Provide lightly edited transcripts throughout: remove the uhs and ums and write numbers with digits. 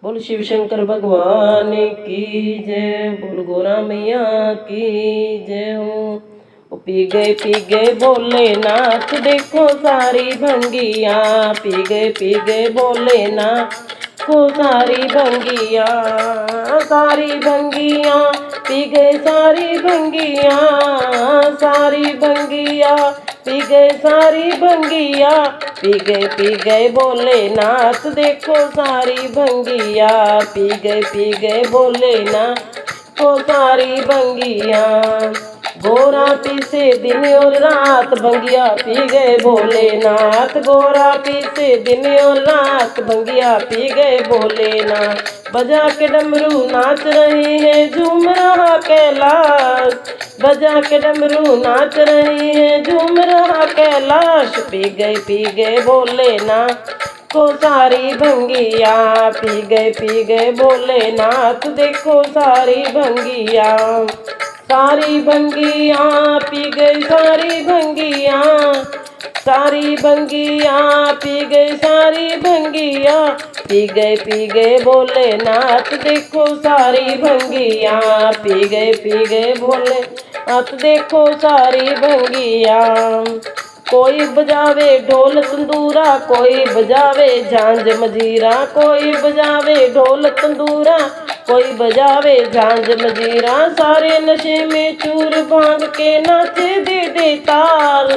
बोल शिव शंकर भगवान की जय, बोल गोरा मैया की जय हो। पी गए भोलेनाथ देखो सारी भंगिया, पी गए भोलेनाथ को सारी भंगिया, सारी भंगिया पी गए सारी भंगिया, सारी भंगिया पी गए सारी भंगिया, पी गए भोलेनाथ देखो सारी भंगिया, पी गए भोलेनाथ को सारी भंगिया। गोरा पीसे दिन और रात भंगिया पी गए भोलेनाथ, गोरा पीसे दिन और रात भंगिया पी गए भोलेनाथ। बजा के डमरू नाच रही है झूम रहा कैलाश, बजा के डमरू नाच रही है झूम रहा कैलाश। पी गए भोलेनाथ को सारी भंगिया, पी गए भोलेनाथ देखो सारी भंगिया, सारी भंगिया पी गई सारी भंगिया, सारी भंगिया पी गई सारी भंगिया, पी गए भोलेनाथ देखो सारी भंगिया, पी गए भोलेनाथ देखो सारी भंगिया। कोई बजावे ढोल तंदूरा, कोई बजावे झांझ मजीरा, कोई बजावे ढोल तंदूरा, कोई बजावे झांझ मजीरा। सारे नशे में चूर भांग के नाचे दे ताल,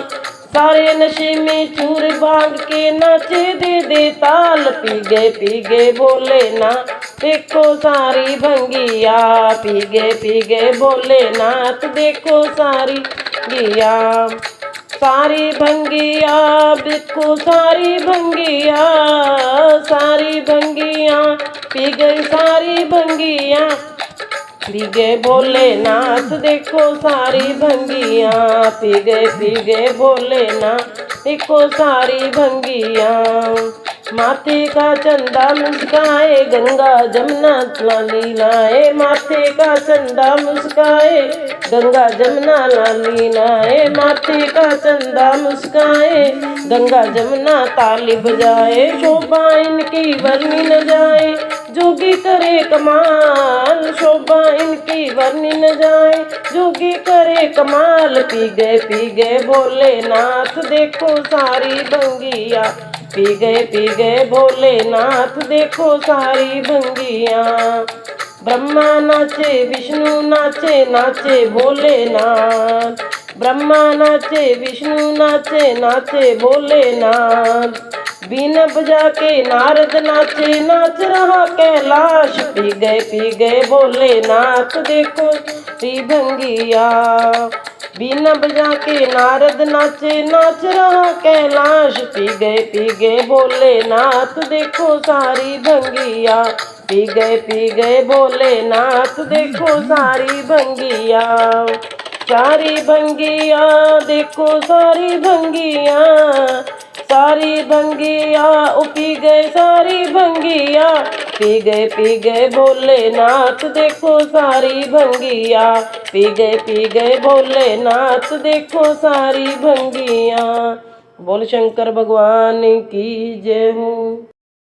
सारे नशे में चूर भांग के नाचे दे ताल। पी गए भोलेनाथ देखो सारी भंगिया, पी गए भोलेनाथ देखो सारी गिया, सारी भंगिया देखो सारी भंगिया, सारी भंगिया पी गई सारी भंगिया, पी गए भोलेनाथ देखो सारी भंगिया, पी गए भोलेनाथ देखो सारी भंगिया। माथे का चंदा मुस्काए गंगा जमुना लाली लाए, माथे का चंदा मुस्काए गंगा जमुना लाली लाए, माथे का चंदा मुस्काए गंगा जमुना ताली बजाए। शोभा इनकी वर्णी न जाए जोगी करे कमाल, शोभा इनकी वर्णी न जाए जोगी करे कमाल। पी गए भोलेनाथ देखो सारी भंगिया, पी गए भोलेनाथ देखो सारी भंगिया। ब्रह्मा नाचे विष्णु नाचे नाचे भोलेनाथ, ब्रह्मा नाचे विष्णु नाचे नाचे भोलेनाथ। बीना बजा के नारद नाचे नाच रहा कैलाश, पी गए भोलेनाथ देखो री भंगिया। बीना बजा के नारद नाचे नाच रहा कैलाश, पी गए भोलेनाथ देखो सारी भंगिया, पी गए भोलेनाथ देखो सारी भंगिया, सारी भंगिया देखो सारी भंगिया, सारी भंगिया पी गए सारी भंगिया, पी गए भोलेनाथ देखो सारी भंगिया, पी गए भोलेनाथ देखो सारी भंगिया। बोल शंकर भगवान की जय हो।